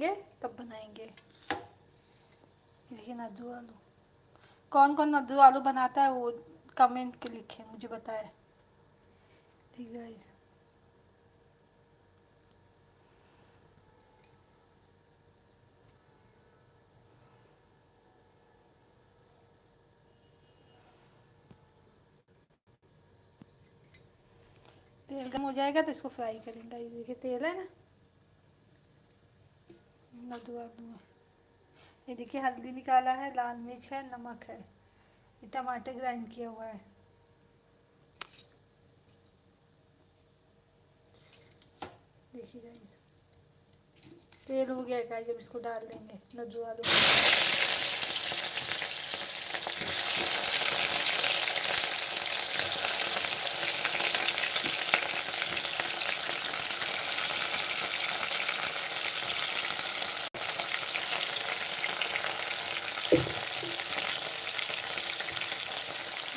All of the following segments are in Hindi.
जाएंगे तब बनाएंगे। देखिए नद्दू आलू, कौन कौन नद्दू आलू बनाता है वो कमेंट के लिखे, मुझे बताए। ठीक है गाइस, तेल गर्म हो जाएगा तो इसको फ्राई करेंगे। ये देखिए तेल है ना नद्दू आलू में। ये देखिए हल्दी निकाला है, लाल मिर्च है, नमक है, ये टमाटर ग्राइंड किया हुआ है। देखिए गाइस तेल हो गया गाइस, जब इसको डाल देंगे नद्दू आलू।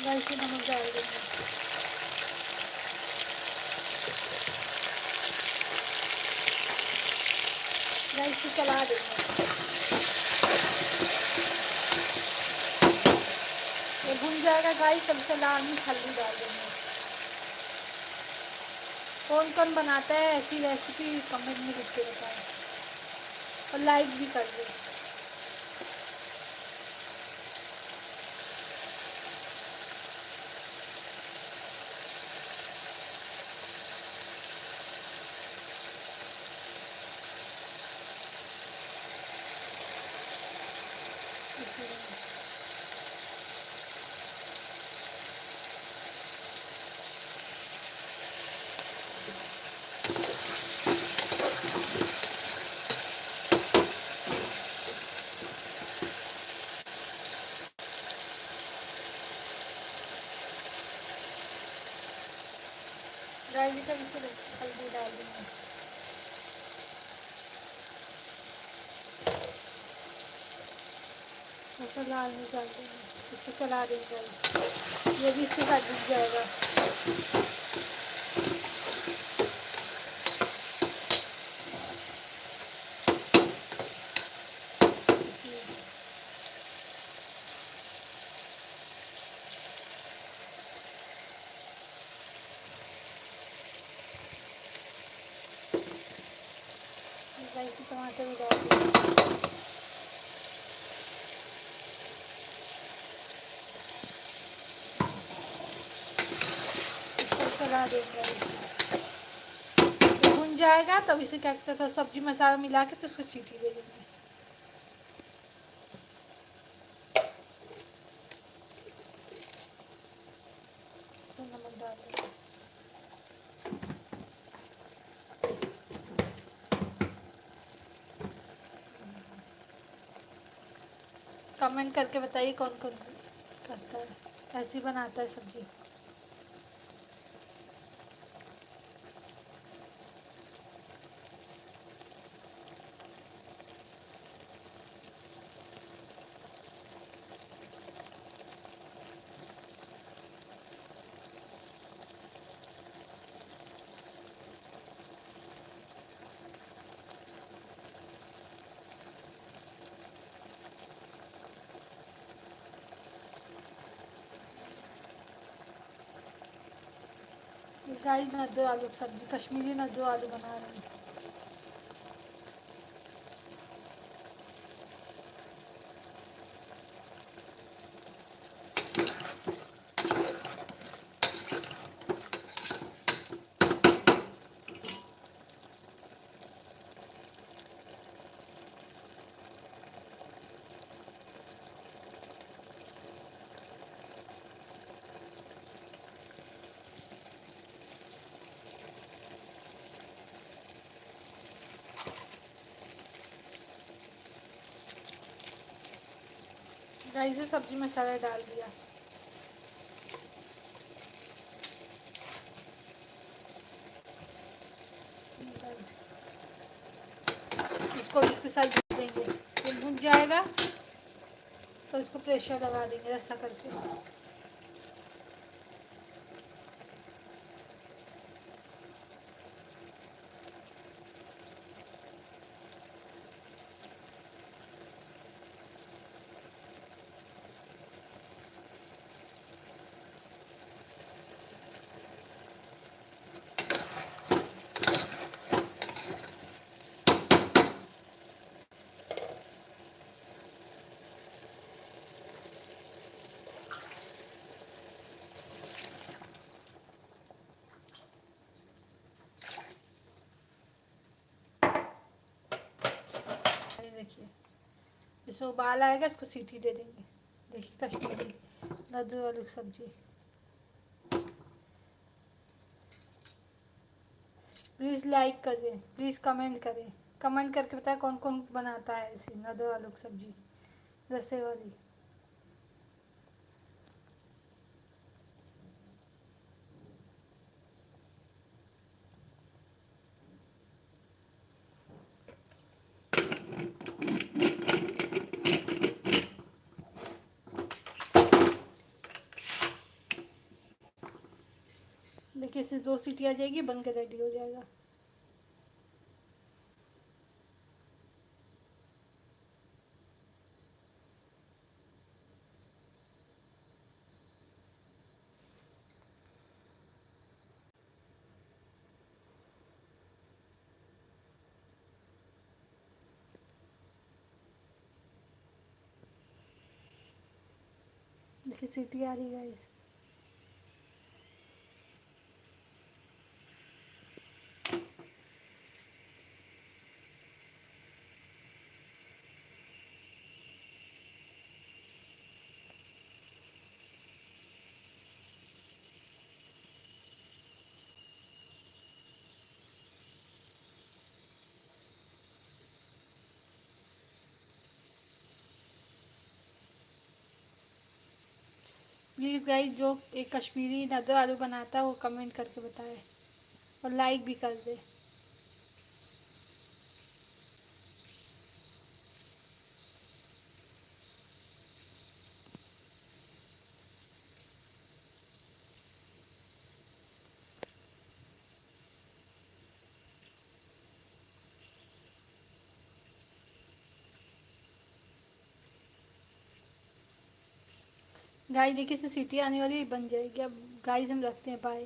गाइस नमक डाल देंगे। गाइस को चला देंगे। ये भुन जाएगा गाइस, तब से लाल मिर्च हल्दी डाल देंगे। कौन कौन बनाता है ऐसी रेसिपी कमेंट में लिख के बताएं और लाइक भी कर दें। गाइस का इसे हल्दी डाल देंगे। ऐसा लाल मिर्च डाल देंगे, इसको चला देंगे। ये भी इसके साथ भुन जाएगा। गाइस टमाटर भी डाल देंगे। इसको चला देंगे। भुन जाएगा तब इसे क्या कहते हैं सब्जी मसाला मिला के तो उसको सीटी दे देंगे। तो नमक डाल देंगे। कमेंट करके बताइए कौन कौन करता है ऐसी बनाता है सब्जी। गाइस नद्दू आलू सब्जी, कश्मीरी नद्दू आलू बना रहे हैं। गाइस सब्जी मसाला डाल दिया। इसको इसके साथ भून देंगे। ये भून जाएगा तो इसको प्रेशर लगा देंगे ऐसा करके। देखिए इसमें उबाल आएगा, इसको सीटी दे देंगे। देखिए कश्मीरी कद्दू आलू की सब्जी। प्लीज़ लाइक करें, प्लीज़ कमेंट करें, कमेंट करके बताएं कौन कौन बनाता है ऐसी कद्दू आलू की सब्जी रसे वाली। देखिए इसे 2 सीटी आ जाएगी, बन के रेडी हो जाएगा। देखिए सीटी आ रही है गाइस। प्लीज़ गाइस जो एक कश्मीरी कद्दू आलू बनाता है वो कमेंट करके बताए और लाइक भी कर दे। गाइस देखिए इसे सीटी आने वाली, बन जाएगी अब। गाइस हम रखते हैं, बाय।